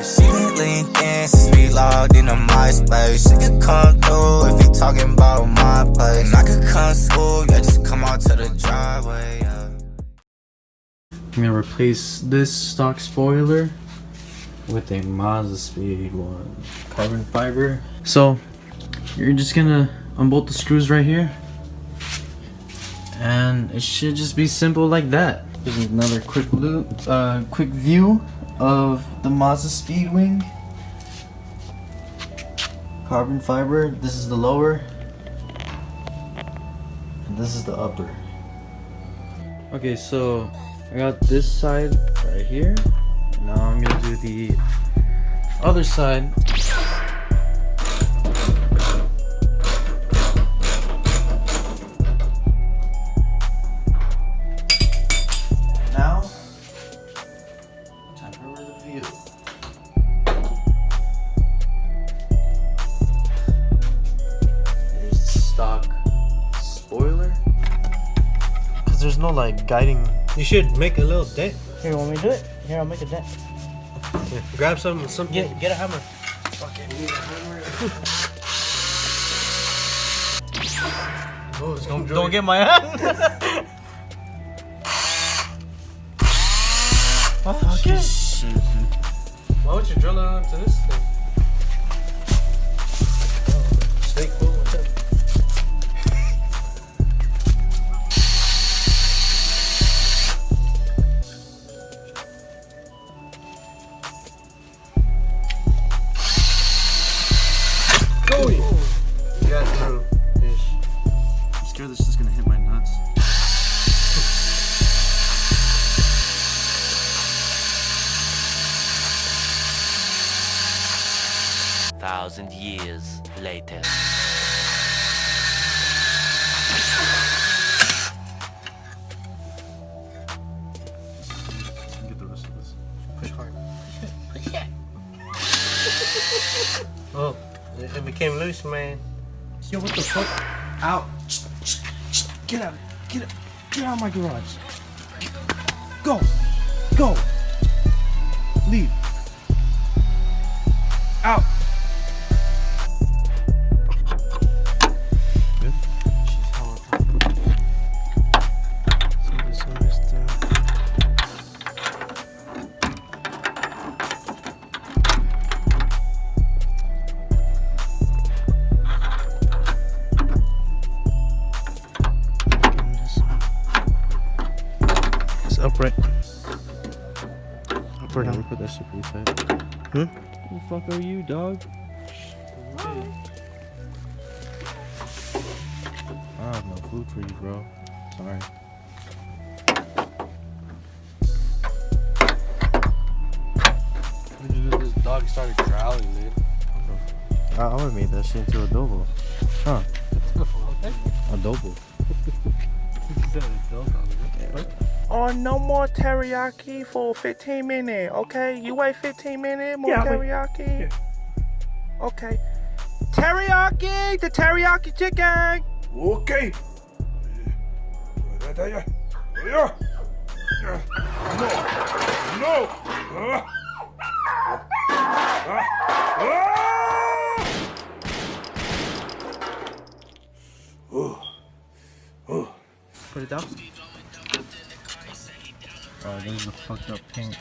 She been linked in since we logged into MySpace. She could come through if you talking about my place. And I could come through, yeah, just come out to the driveway, yeah. I'm gonna replace this stock spoiler with a Mazdaspeed one, carbon fiber. So you're just gonna unbolt the screws right here, and it should just be simple like that. Here's another quick view of the Mazdaspeed wing. Carbon fiber. This is the lower, and this is the upper. Okay, so I got this side right here. Now I'm gonna do the other side. Now, time for the view. Here's the stock spoiler. Cause there's no like guiding. You should make a little dent. Here, you want me to do it? Here, I'll make a dent. Yeah, grab some. Get a hammer. Fucking need a hammer. Oh, it's gonna Don't get my hand. Oh shit. Why would you drill it onto this thing? Stay cool with it. You got through this. I'm scared this is gonna hit my nuts. Thousand years later. Get the rest of this. Push hard. Oh, it became loose, man. Yo, what the fuck? Out. Get out. Get out of my garage. Go. Go. Leave. Out. Upright. Up or Yeah, we down? put that shit pretty tight. Hmm? Who the fuck are you, dog? I have no food for you, bro. Sorry. This dog started growling, dude. I would've made that shit into adobo. Huh? Adobo. Oh, no more teriyaki for 15 minutes, okay? You wait 15 minutes, more teriyaki? Okay. Teriyaki! The teriyaki chicken! Okay. No. Put it down. Oh, this is a fucked up paint.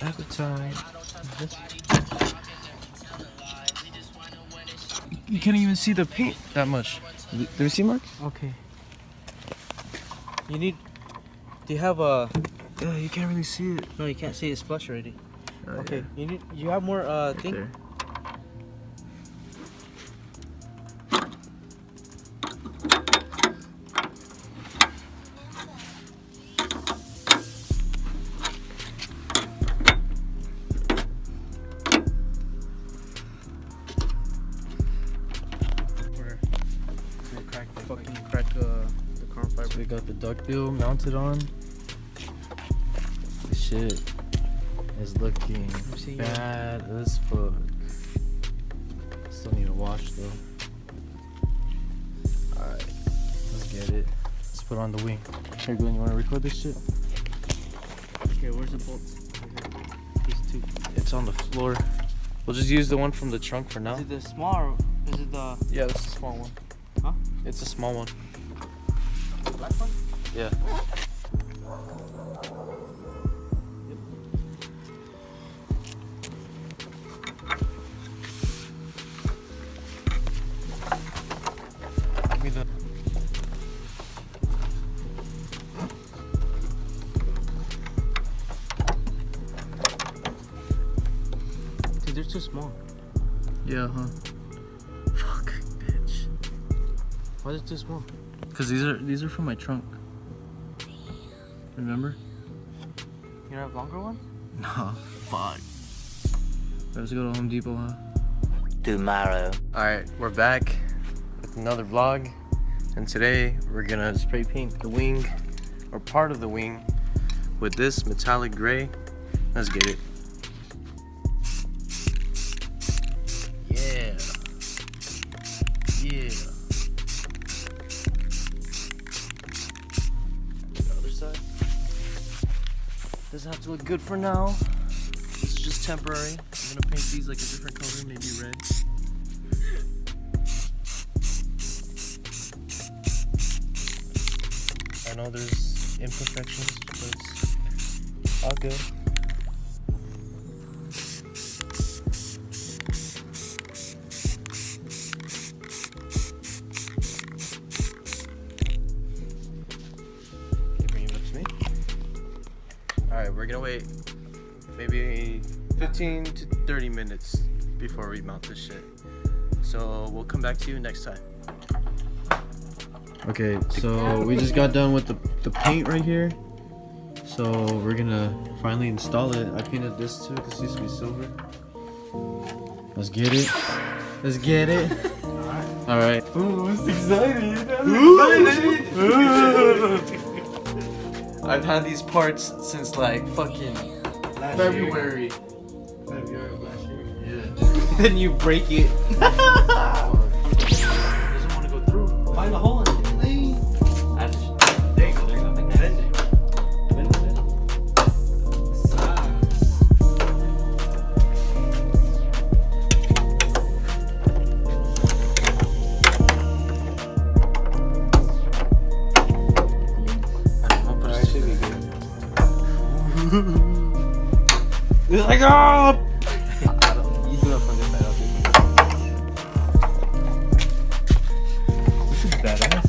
Appetite. You can't even see the paint that much. Did we see Mark? Okay. You need. Do you have a? You can't really see it. No, you can't see it. It's flush already. Okay. Yeah. You need. You have more thing. There. Fucking crack the carbon fiber. So we got the duckbill mounted on. The shit is looking see, bad as fuck. Still need to wash though. Alright, let's get it. Let's put on the wing. Here, Glenn, you wanna record this shit? Here, where's the bolt? These two. It's on the floor. We'll just use the one from the trunk for now. Is it the small or is it the... Yeah, that's a small one. Huh? It's a small one. The black one? Yeah. Give me the... Dude, they're too small. Yeah, huh? Fuck, bitch. Why are they too small? Cause these are from my trunk. Remember? You don't have longer one? Nah, fuck. Let's go to Home Depot, huh? Tomorrow. Alright, we're back with another vlog. And today we're gonna spray paint the wing, or part of the wing, with this metallic gray. Let's get it. Yeah. Yeah. The other side. Doesn't have to look good for now. This is just temporary. I'm gonna paint these like a different color, maybe red. I know there's imperfections, but it's all good. Bring it up to me. Alright, we're gonna wait maybe 15 to 30 minutes before we mount this shit. So we'll come back to you next time. Okay, so we just got done with the paint right here. So we're gonna finally install it. I painted this too because it used to be silver. Let's get it. Let's get it. Alright. Ooh, I'm excited. I've had these parts since like fucking February. February of last year. Yeah. Then you break it. Doesn't want to go through. Find a hole in it. There you go. Bend it. Alright, should be good. It's like, oh! You do it from this side, I'll do it. This is badass.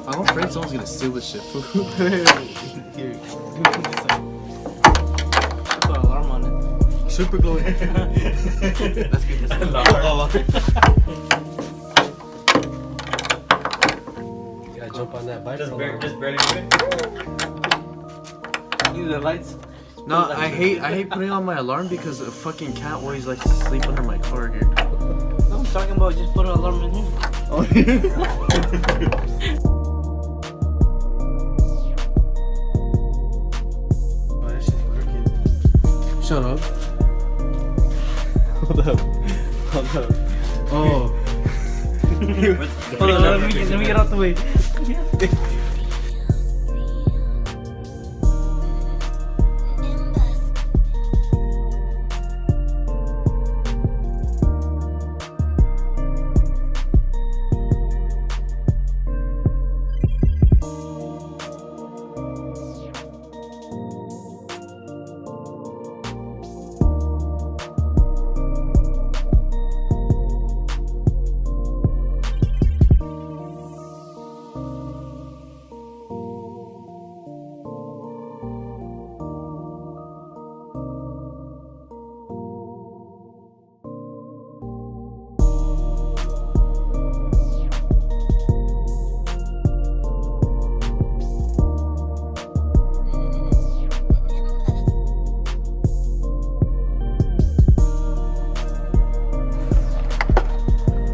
I'm afraid someone's gonna steal this shit. Here, Put an alarm on it. super glowing. Let's get this alarm. You gotta jump on that bike. Just barely do it. Use the lights. No, I hate putting on my alarm because a fucking cat always likes to sleep under my car here. No, I'm talking about just put an alarm in here. Oh, that shit's crooked. Shut up. Hold up. Hold up. Oh. Hold on, let me get out the way.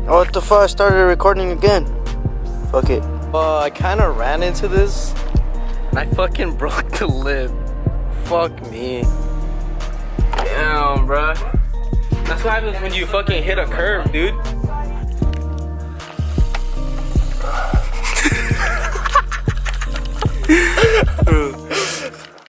Oh, what the fuck? I started recording again. Fuck it. I kind of ran into this. And I fucking broke the lip. Fuck me. Damn, bruh. That's what happens when you fucking hit a curve, dude.